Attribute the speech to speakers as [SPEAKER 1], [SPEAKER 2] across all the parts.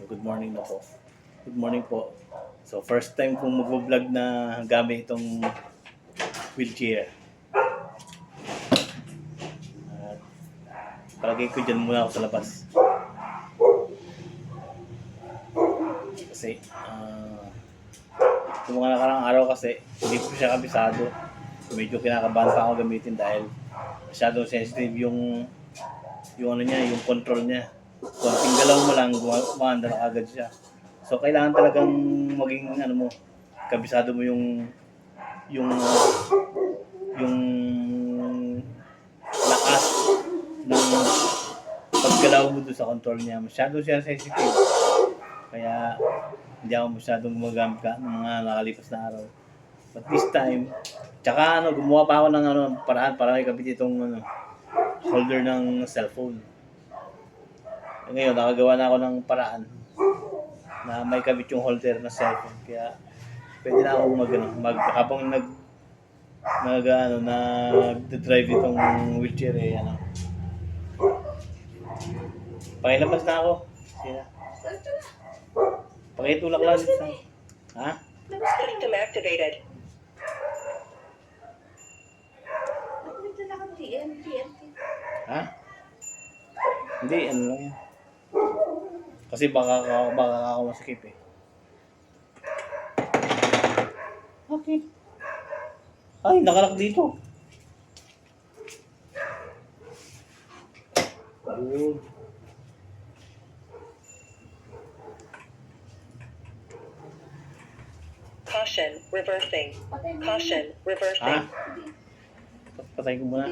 [SPEAKER 1] So, good morning na po. Good morning po. So, first time kong mag-vlog na gamit itong wheelchair. At palagay ko dyan muna ako sa labas. Kasi, yung mga nakarang araw kasi, hindi ko siya kabisado. Medyo kinakabahan pa ako gamitin dahil masyadong sensitive yung ano niya, yung control niya. Konting galaw mo lang, gumanda na agad siya. So, kailangan talagang maging ano mo, kabisado mo yung lakas ng paggalaw mo doon sa control niya. Masyado siya sensitive. Kaya hindi ako masyadong gumagamit ng mga nakalipas na araw. But this time, tsaka gumawa pa ako ng paraan para ikabit itong holder ng cellphone. Ngayon, nakagawa na ako ng paraan na may kabit yung holder ng cellphone. Kaya pwede na akong habang nag-drive itong wheelchair pakilabas na ako. Sina? Pakitulak lang sa... Ha?
[SPEAKER 2] System activated.
[SPEAKER 1] Ha? Hindi, ano lang yan. Kasi baka ako masikip eh. Okay. Ay, nakalak dito. Good.
[SPEAKER 2] Caution, reversing. Caution, reversing.
[SPEAKER 1] Ha? Patay ko muna.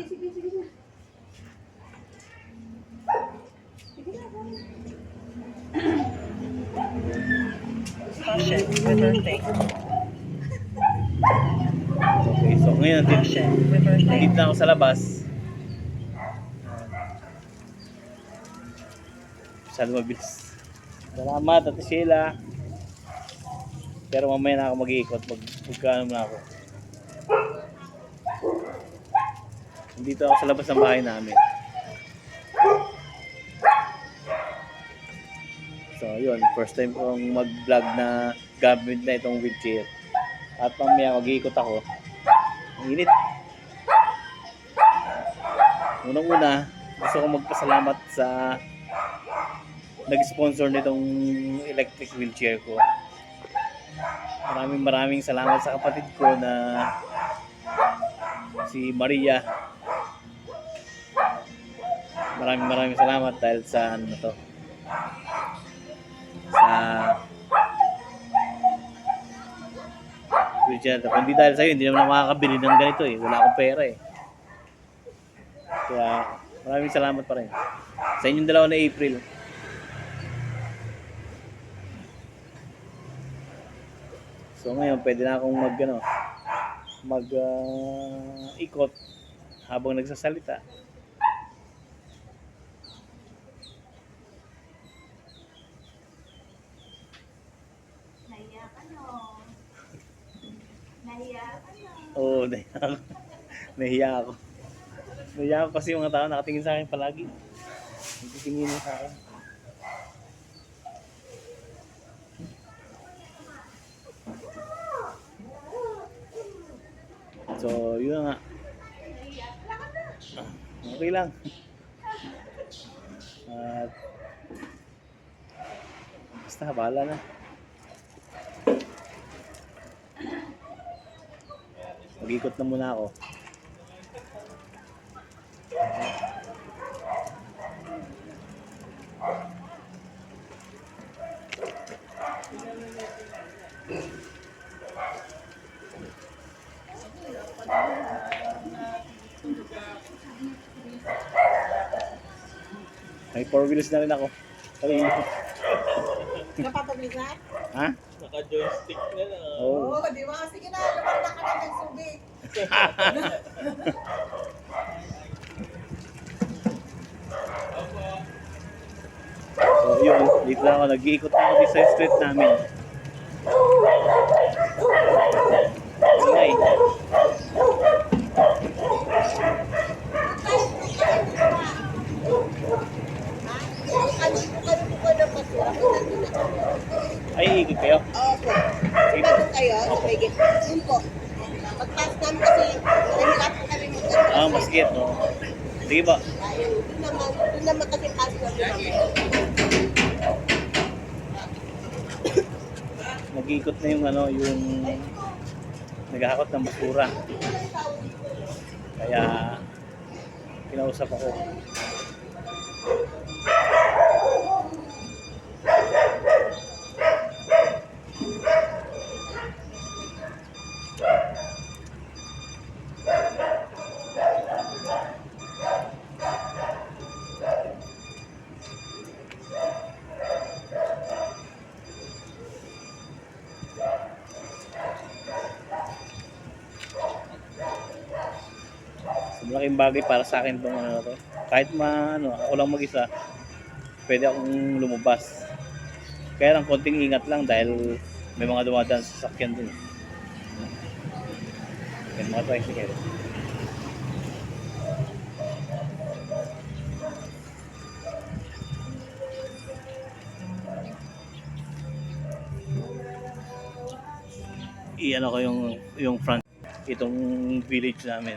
[SPEAKER 2] Caution, reversing.
[SPEAKER 1] Okay, so ngayon
[SPEAKER 2] Caution, reversing.
[SPEAKER 1] dito na ako sa labas. Masyado mabilis. Salamat, Ate Sheila. Pero mamaya na ako mag-iikot. Magkano na ako. Dito ako sa labas ng bahay namin. So, yun. First time kong mag-vlog na gamit na itong wheelchair. At mamaya mag-iikot ako. Ang init. Unang-una, gusto ko magpasalamat sa nag-sponsor nitong electric wheelchair ko. Maraming salamat sa kapatid ko na si Maria. Maraming salamat dahil sa sa wheelchair. Kung hindi dahil sa'yo, hindi naman ako makakabili ng ganito eh. Wala akong pera eh. Kaya maraming salamat pa rin. Sa inyong dalawa na April. So ngayon, pwede na akong ikot habang nagsasalita.
[SPEAKER 3] Nahiya ka no? Nahiya ka no?
[SPEAKER 1] Oo, nahiya ako. Nahiya ako kasi yung mga tao nakatingin sa akin palagi. Nagtitingin sa akin. So, yun nga. Okay lang. At basta, bahala na. Mag-ikot na muna ako. May 4 wheels na rin ako.
[SPEAKER 3] Napapabilisan?
[SPEAKER 1] Ha?
[SPEAKER 4] Naka-joystick na lang.
[SPEAKER 1] Oo.
[SPEAKER 3] Oo, di ba? Sige na, lumanda ka na ng subi.
[SPEAKER 1] So yun, dito lang ako. Nag-iikot ako dito sa street namin. Ingay.
[SPEAKER 3] Ano ko na basura?
[SPEAKER 1] basket. Oh. Sige ba?
[SPEAKER 3] Doon naman kasi password namin.
[SPEAKER 1] Nag-iikot na yung ano, yung naghahakot ng basura. Kaya kinausap ako. So, malaking bagay para sa akin itong ano na to. Kahit ako lang mag-isa, pwede akong lumabas. Kaya lang konting ingat lang dahil may mga dumadaan sa sasakyan din. May mga tricycle. Iyan ako yung front itong village namin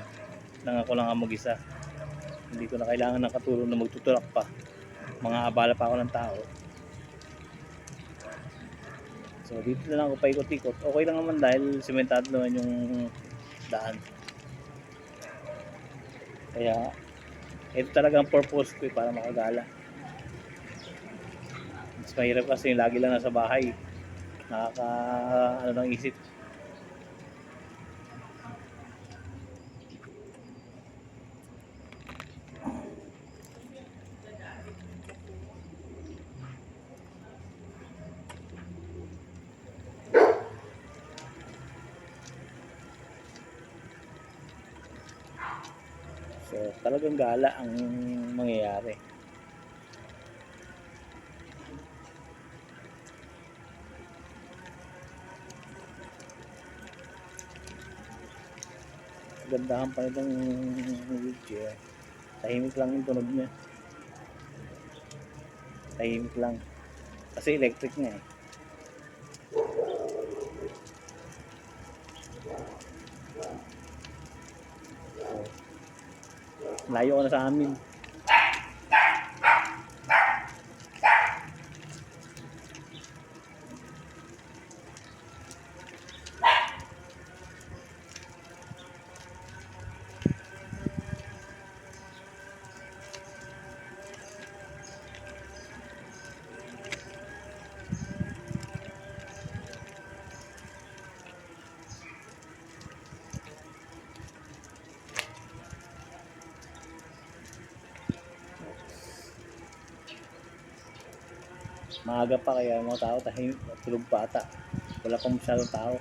[SPEAKER 1] nang ako lang ang mag-isa. Hindi ko na kailangan ng katulong na magtutulak pa. Mga abala pa ako ng tao. So dito na lang ako paikot-ikot. Okay lang naman dahil sementado naman yung daan. Kaya ito talaga ang purpose ko para makagala. Mas mahirap kasi lagi lang nasa bahay. Ng isip. So, talagang gala ang mangyayari. Gandahan pa itong wheelchair. Tahimik lang yung tunog niya. Tahimik lang. Kasi electric niya eh. Layo ka na sa amin. Maaga pa kaya mga tao tahimik, tulog pa ata. Wala pang masyadong tao.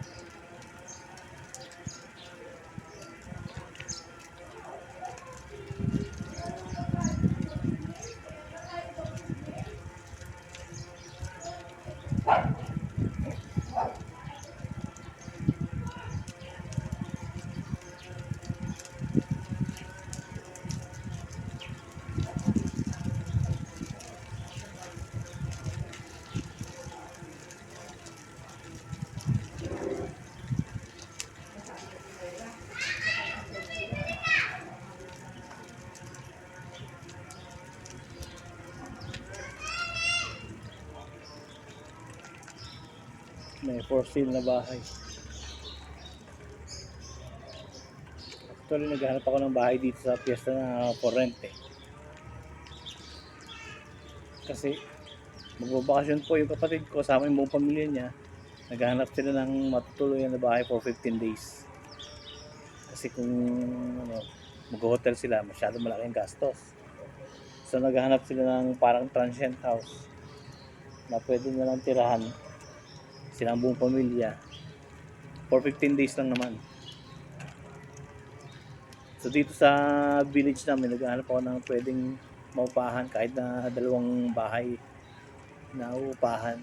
[SPEAKER 1] May for sale na bahay. Actually, naghahanap ako ng bahay dito sa piyesta na for rent eh. Kasi magbabakasyon po yung kapatid ko kasama yung buong pamilya niya. Naghahanap sila ng matutuluyan na bahay for 15 days. Kasi kung mag-hotel sila, masyado malaking gastos. So naghahanap sila ng parang transient house na pwede na lang tirahan silang buong pamilya for 15 days lang naman. So dito sa village namin, naghahanap ako ng pwedeng maupahan kahit na 2 bahay na uupahan.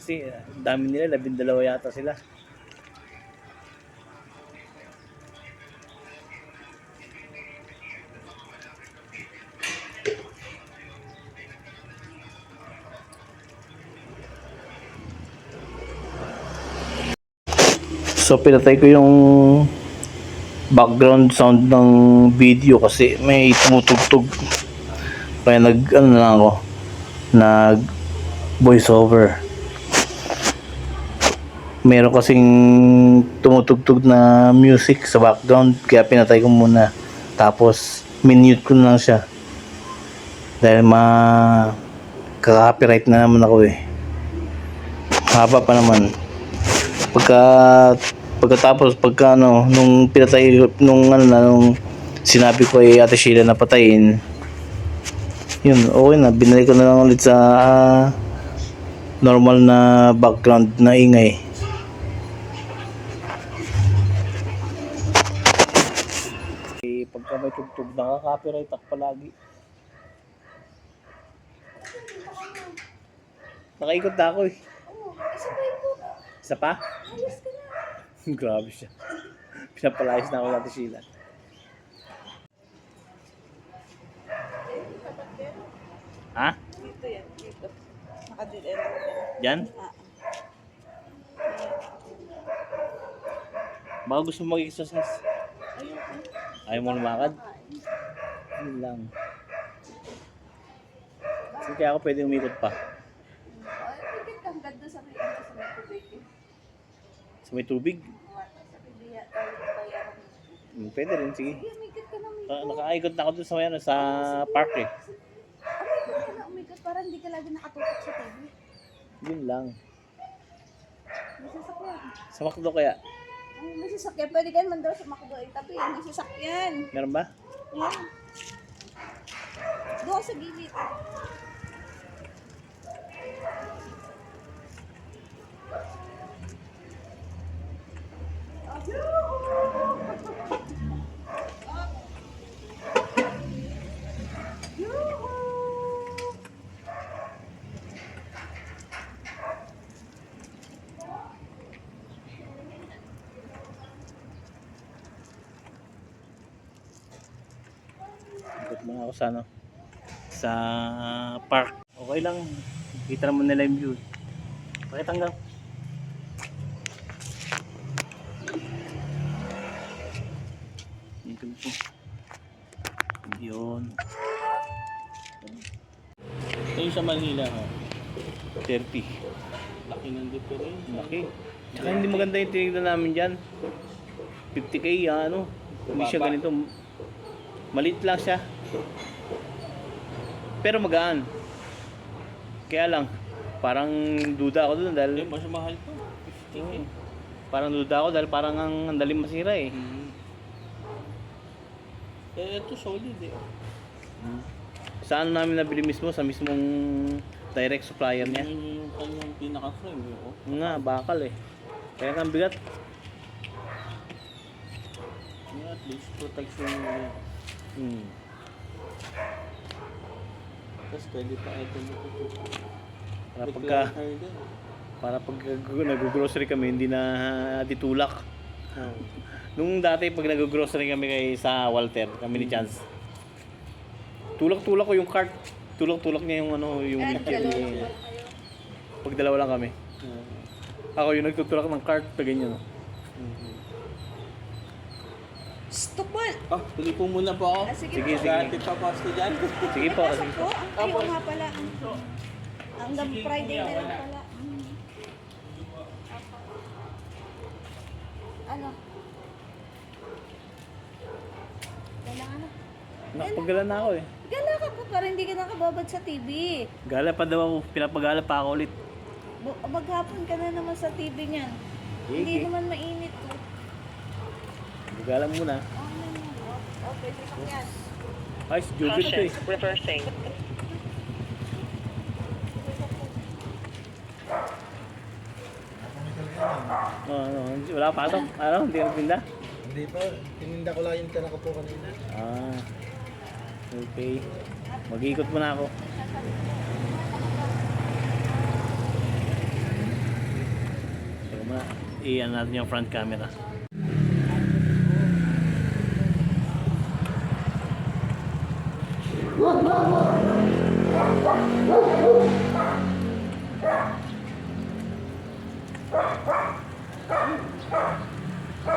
[SPEAKER 1] Kasi dami nila, 12 yata sila. So pinatay ko yung background sound ng video kasi may tumutugtog. Kaya ano na lang ako, nag voice over. Meron kasing tumutugtog na music sa background kaya pinatay ko muna. Tapos minute ko na lang siya. Dahil copyright na naman ako eh. Haba pa naman. Pagkatapos nung pinatay nung sinabi ko ay Ate Sheila na patayin. Yun, okay na, binalik ko na lang ulit sa normal na background na ingay. Pagka may tugtog, nakaka-copyright ako palagi. Nakaikot na ako eh. Isa pa? Grabe siya. Pinapalayas na ako natin sila. Ha?
[SPEAKER 3] Dito yan, dito. Nakadilera.
[SPEAKER 1] Yan? Baka gusto mo mag-exercise. Ayaw mo lumakad? Yun lang. Kasi kaya ako pwede umikot pa.
[SPEAKER 5] Ay, ang ganda sa may tubig.
[SPEAKER 1] Sa may tubig?
[SPEAKER 5] Sa Piliya, tayo.
[SPEAKER 1] Pwede rin, sige.
[SPEAKER 5] Umikot ka na,
[SPEAKER 1] Nakaikot na ako dun sa park eh.
[SPEAKER 5] umikot ka na, umikot. Para hindi ka lagi nakatutok sa TV.
[SPEAKER 1] Yun lang.
[SPEAKER 5] May sasakyan.
[SPEAKER 1] Sa McDo kaya?
[SPEAKER 5] Ay, may sasakyan. Pwede ka naman daw sa McDo. Tapi may sasakyan.
[SPEAKER 1] Meron ba?
[SPEAKER 5] Yan. Doon sa gilid.
[SPEAKER 1] Ikot muna ako sa park. Okay lang. Kita naman nila yung view. Bakit hanggang? Dito po. Yun.
[SPEAKER 4] Ito yung sa Manila, ha?
[SPEAKER 1] 30.
[SPEAKER 4] Laki ng difference.
[SPEAKER 1] Laki. Tsaka hindi maganda yung tinignan namin dyan. 50k, ano. Hindi siya ganito. Maliit lang siya. Pero magaan. Kaya lang, parang duda ako doon dahil...
[SPEAKER 4] Mas mahal to. 50K.
[SPEAKER 1] Parang duda ako dahil parang ang daling masira eh.
[SPEAKER 4] Ito solid eh.
[SPEAKER 1] Saan namin nabili mismo? Sa mismong direct supplier niya?
[SPEAKER 4] Yung kanyang pinaka-frame eh. Oh.
[SPEAKER 1] Nga, bakal eh. Kaya kang bigat.
[SPEAKER 4] Yeah, at least protection mo yan. Tapos pwede pa ito dito.
[SPEAKER 1] Para pag nag-grocery kami, hindi na ditulak. Nung dati pag nag-grocery kami sa Walter, kami ni Chance. Tulak-tulak ko yung cart. Tulak-tulak niya yung yung wheelchair niya. Pag dalawa lang kami. Ako yung nagtutulak ng cart, pa ganyan.
[SPEAKER 5] Stop ball!
[SPEAKER 4] Ah, tuloy po muna po ako.
[SPEAKER 5] Sige,
[SPEAKER 1] Sige, sige.
[SPEAKER 4] Dati pa pa estudyante.
[SPEAKER 1] Sige po, sige po.
[SPEAKER 5] Ay, oo nga pala. Hanggang Friday na lang pala. Ano? Kailangan na.
[SPEAKER 1] Nakapagala na ako eh.
[SPEAKER 5] Gala ka pa para hindi ka nakababad sa TV.
[SPEAKER 1] Gala pa daw ako, pinapagala pa ako ulit.
[SPEAKER 5] Maghapon ka na naman sa TV niyan. Hindi naman mainit to.
[SPEAKER 1] Gala muna.
[SPEAKER 5] Okay, sasakyan.
[SPEAKER 1] Ay, si Jubit to eh.
[SPEAKER 2] Caution, reversing.
[SPEAKER 1] Wala pa ito. Hindi ka pinda?
[SPEAKER 6] Hindi pa. Tininda ko lang yung tanaka po kanina.
[SPEAKER 1] Okay. Mag-iikot muna ako. Teka muna. I-ano natin yung front camera. Wala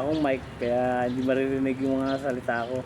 [SPEAKER 1] akong mic kaya hindi maririnig yung mga salita ko.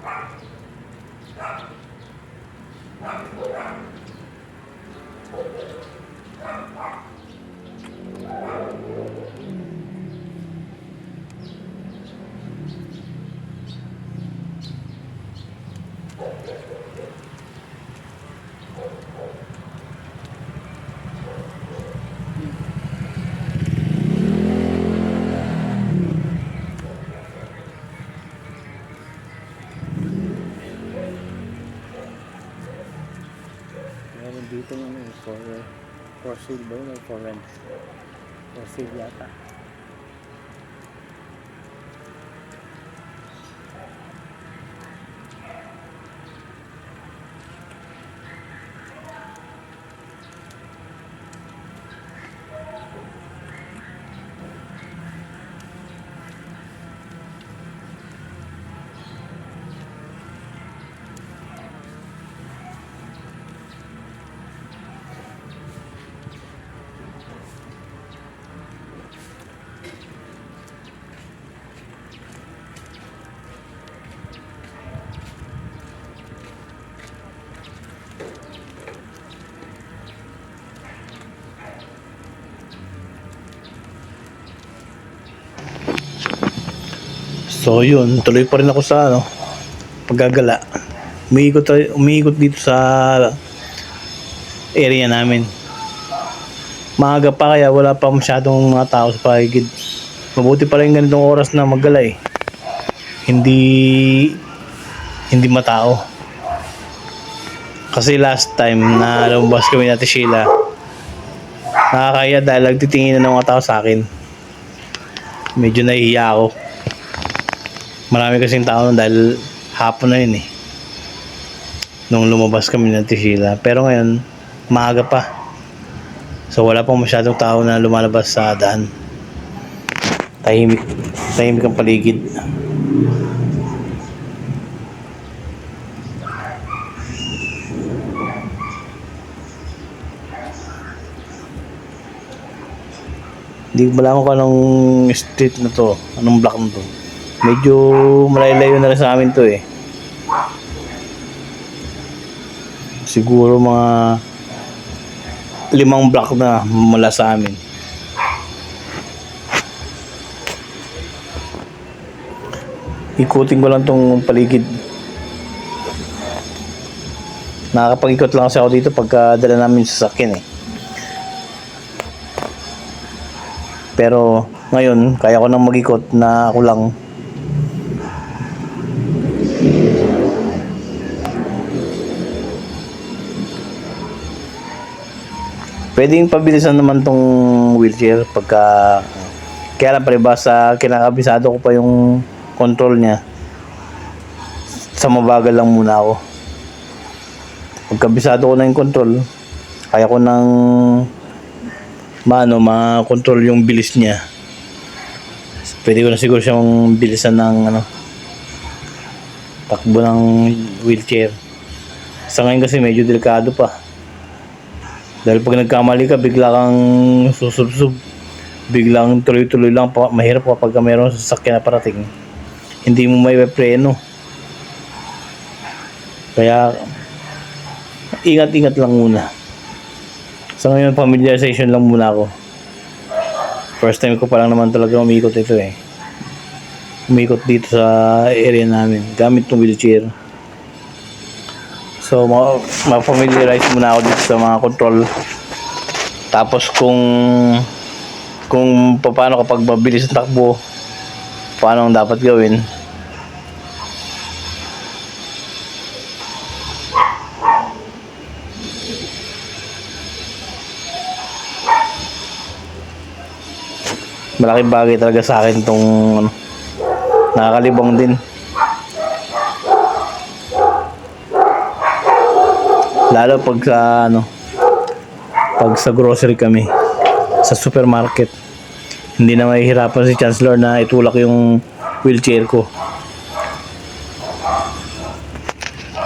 [SPEAKER 1] Meron dito ng for sale ba yun o for rent? For sale yata. So yun, tuloy pa rin ako sa paggagala. Umiikot dito sa area namin. Maaga pa kaya wala pa masyadong mga tao sa paligid. Mabuti pa rin ganitong oras na maggala eh. Hindi matao. Kasi last time na lumabas kami natin Sheila, nakakaya dahil nagtitingin na ng mga tao sa akin. Medyo nahihiya ako. Marami kasing tao nun dahil hapon na yun eh. Nung lumabas kami ng Sheila. Pero ngayon, maaga pa. So wala pang masyadong tao na lumalabas sa daan. Tahimik ang paligid. Hindi ko malaman kung anong street na to, anong block na to. Medyo malayo na rin sa amin to eh. Siguro mga 5 block na mula sa amin. Ikutin ko lang tong paligid. Nakakapag-ikot lang kasi ako dito pagka dala namin sa sasakyan eh. Pero ngayon, kaya ko nang mag-ikot na ako lang. Pwedeng pabilisan naman tong wheelchair pagka kaya lang palibasa kinakabisado ko pa yung control niya. Sa mabagal lang muna ako. Pagkabisado ko na yung control, kaya ko nang ma-control yung bilis niya. Pwede ko na siguro siyang bilisan ng takbo ng wheelchair. Sa ngayon kasi medyo delikado pa. Dahil pag nagkamali ka, bigla kang susubsub. Biglang tuloy-tuloy lang. Mahirap kapag mayroong sasakyan na parating. Hindi mo may preno. Kaya, ingat-ingat lang muna. Sa ngayon, familiarization lang muna ako. First time ko pa lang naman talaga umikot ito eh. Umikot dito sa area namin. Gamit ng wheelchair. So, ma-familiarize muna ako dito sa mga control. Tapos kung paano kapag mabilis ang takbo, paano ang dapat gawin. Malaking bagay talaga sa akin tong nakakalibang din. Lalo pag sa grocery kami, sa supermarket, hindi na mahihirapan si Chancellor na itulak yung wheelchair ko.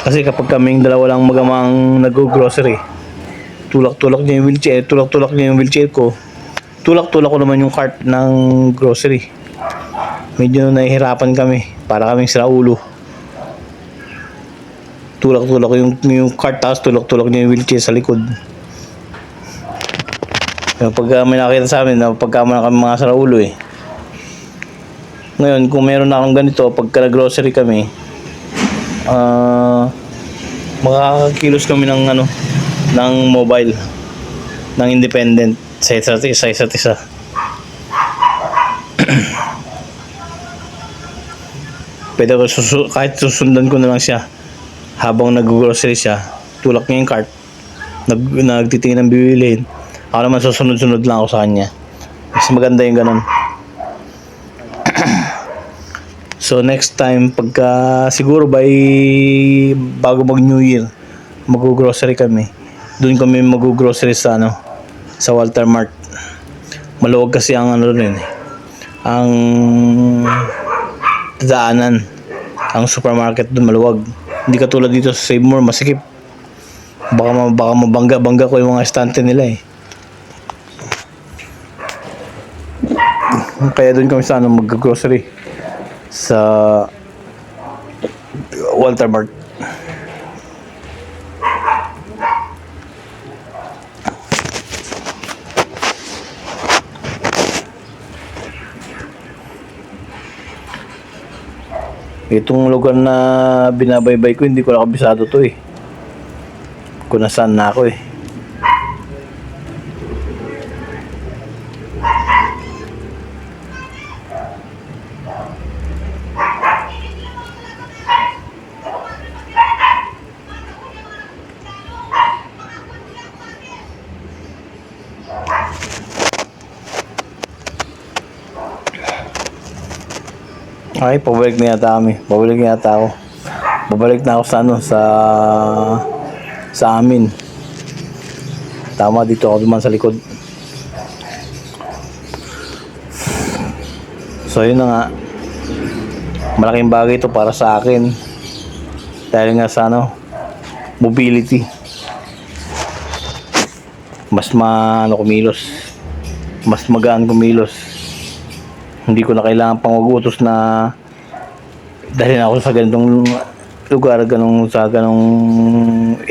[SPEAKER 1] Kasi kapag kaming dalawa lang magamang nag-grocery, tulak-tulak niya yung wheelchair, tulak-tulak niya yung wheelchair ko, tulak-tulak ko naman yung cart ng grocery. Medyo nahihirapan kami, para kaming sira ulo. Tulak-tulak ko yung cart, tapos tulak-tulak niya yung wheelchair sa likod. Pag may nakita sa amin, pagka na kami mga sira ulo eh. Ngayon, kung meron na akong ganito, pagka nag-grocery kami, makakakilos kami ng ng mobile, ng independent sa isa't isa. Pwede ko kahit susundan ko na lang siya habang nag-grocery siya, tulak niya yung cart, nagtitingin ng bibilihin, ako naman susunod-sunod lang ako sa kanya. Mas maganda yung ganun. So next time, pagka siguro bago mag New Year, mag-grocery kami. Doon kami mag-grocery sa sa Walter Mart. Maluwag kasi ang ang daanan. Ang supermarket doon maluwag. Hindi katulad dito sa Save More, masikip. Baka mabangga ko yung mga estante nila eh. Kaya doon kami sa mag-grocery sa Walter Mart. Itong lugar na binabaybay ko, hindi ko na kabisado to eh. Kung nasaan na ako eh. Ay, pabalik na yata kami. Pabalik na yata ako. Babalik na ako sa amin. Tama, dito ako duman sa likod. So, yun na nga. Malaking bagay ito para sa akin. Dahil nga sa mobility. Mas kumilos. Mas magaan kumilos. Hindi ko na kailangan pang mag-utos na dalhin ako sa ganitong lugar, sa ganong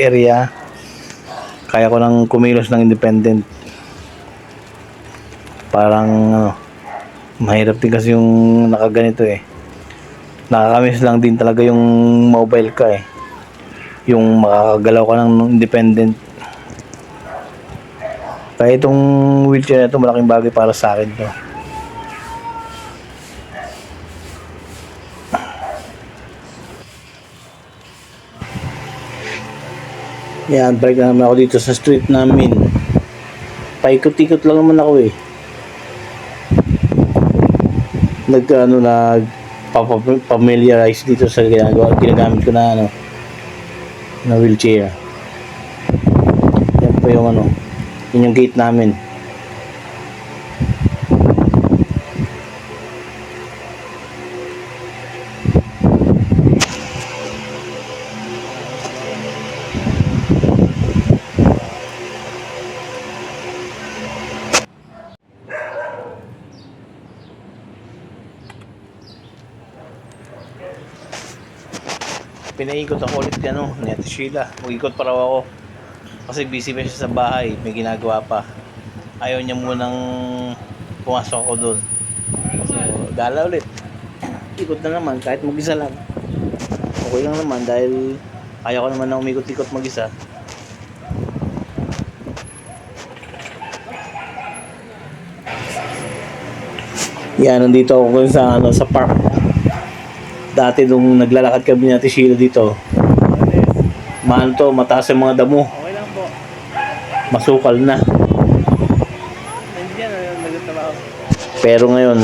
[SPEAKER 1] area. Kaya ko nang kumilos ng independent. Parang mahirap din kasi yung nakaganito eh. Nakakamiss lang din talaga yung mobile ka eh. Yung makakagalaw ka ng independent. Kaya itong wheelchair na ito, malaking bagay para sa akin to. Yan, balik na naman ako dito sa street namin. Paikot-ikot lang naman ako eh. Nag-familiarize dito sa ginagamit ko na na wheelchair. Yan po yung yun yung gate namin. Pinaikot ako ulit ni Ate Sheila. Mag-ikot pa raw ako. Kasi busy pa siya sa bahay. May ginagawa pa. Ayaw niya munang pumasok ako doon. So, gala ulit. Ikot na naman kahit mag-isa lang. Okay lang naman dahil ayaw ko naman na umikot-ikot mag-isa. Yan, nandito ako sa park. Dati nung naglalakad kami ni Ate Sheila dito, mataas yung mga damo.
[SPEAKER 4] Okay lang po.
[SPEAKER 1] Masukal na.
[SPEAKER 4] Nandiyan, nagtatrabaho.
[SPEAKER 1] Pero ngayon,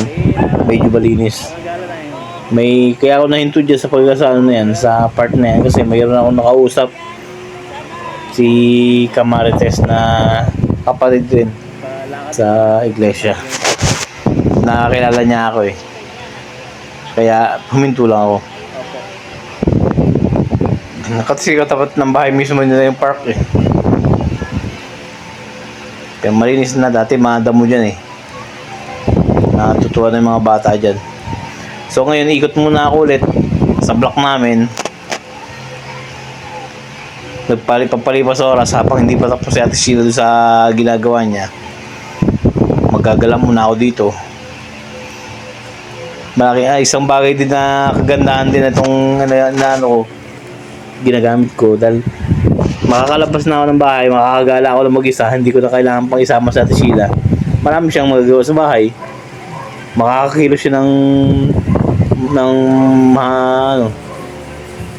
[SPEAKER 1] medyo malinis.
[SPEAKER 4] Magala na yun.
[SPEAKER 1] Kaya ako nahinto dyan sa sa part na yan, kasi mayroon akong nakausap si Camarites na kapatid din sa iglesia. Nakakilala niya ako eh. Kaya huminto lang ako.
[SPEAKER 4] Opo.
[SPEAKER 1] Kasi katapat ng bahay mismo nila yung park eh. Kaya malinis na, dati mga damo dyan eh. Natutuwa na yung mga bata dyan. So ngayon, ikot muna ako ulit sa block namin. Pagpalipas oras habang hindi pa tapos si Ate Sheila doon sa ginagawa niya. Magagala muna ako dito. Isang bagay din na kagandahan din itong ano ko, ginagamit ko dahil makakalabas na ako ng bahay, makakagala ako lang mag-isa, hindi ko na kailangan pang isama sa Ate Sheila. Marami siyang magagawa sa bahay. Makakakilo siya ng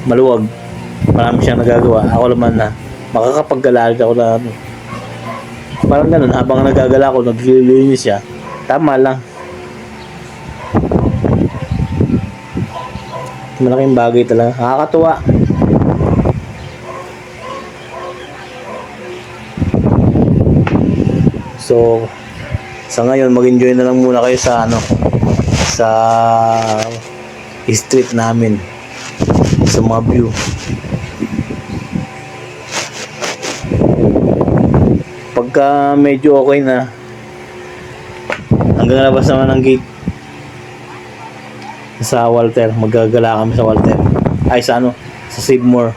[SPEAKER 1] maluwag. Marami siyang nagagawa. Ako naman na makakapaggalaan ako na ano. Parang ganun, habang nagagala ako, naglilinis siya. Tama lang. Malaking bagay talaga. Nakakatuwa. So, sa ngayon, mag-enjoy na lang muna kayo sa sa street namin. Sa mga view. Pagka medyo okay na, hanggang labas naman ng gate sa Walter, magagala kami sa Walter ay sa sa Sibmore.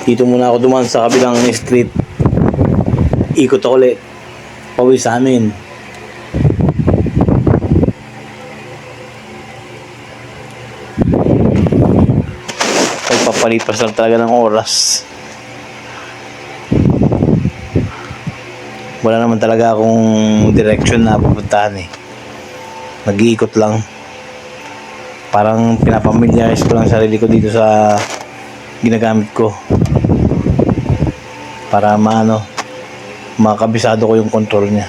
[SPEAKER 1] Dito muna ako dumaan sa kabilang street. Ikot ako ulit. Pauwi sa amin. Pagpapalipas lang talaga ng oras. Wala naman talaga akong direction na pupuntahan eh. Nag-iikot lang. Parang pinapamilyarize ko lang sarili ko dito sa ginagamit ko. Para makabisado ko yung control niya.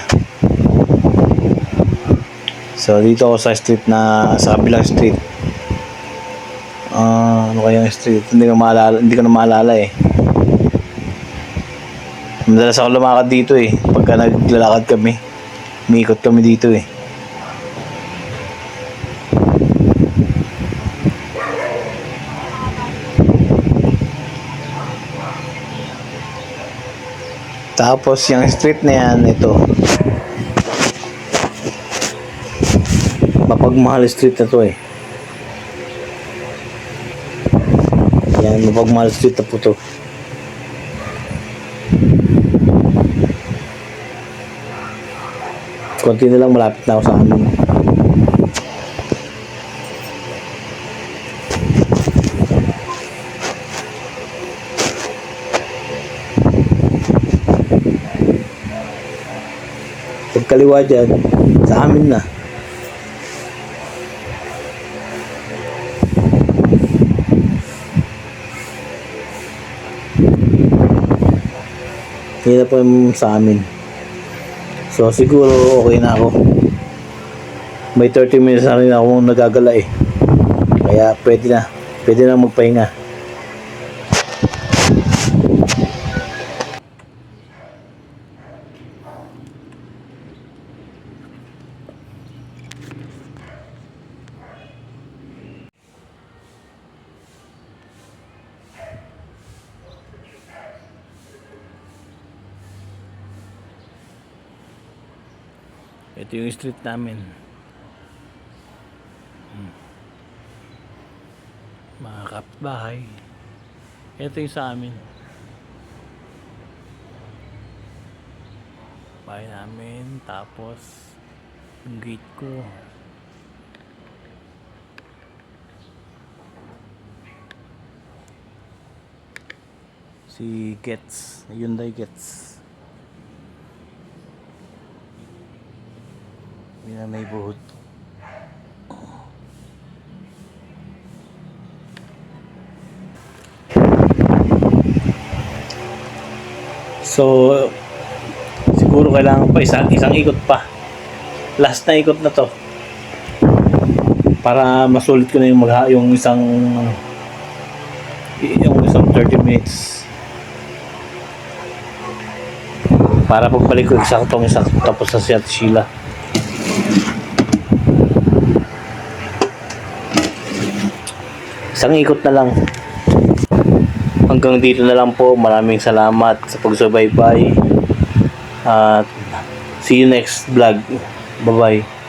[SPEAKER 1] So dito ako sa street sa kabilang street. Ano kaya yung street? Hindi ko na maalala eh. Madalas ako lumakad dito eh. Pagka naglalakad kami, umiikot kami dito eh. Tapos yung street na yan, ito. Mapagmahal street na to eh. Yan, mapagmahal street na po to. Konti na lang, malapit na ako sa amin. Pagkaliwa dyan, sa amin na. Hindi na po yung sa amin. So siguro okay na ako. May 30 minutes na rin ako nagagala eh. Kaya pwede na magpahinga. Ito yung street namin. Mga kapitbahay. Ito yung sa amin. Bahay namin. Tapos yung gate ko. Si Gets. Hyundai Gets. Yun ang neighborhood. So siguro kailangan pa isang ikot pa. Last na ikot na to. Para masulit ko na yung isang 30 minutes. Para pagbalik ko eksakto tapos sa si Ate Sheila. Isang ikot na lang. Hanggang dito na lang po. Maraming salamat sa pagsubaybay. At see you next vlog. Bye-bye.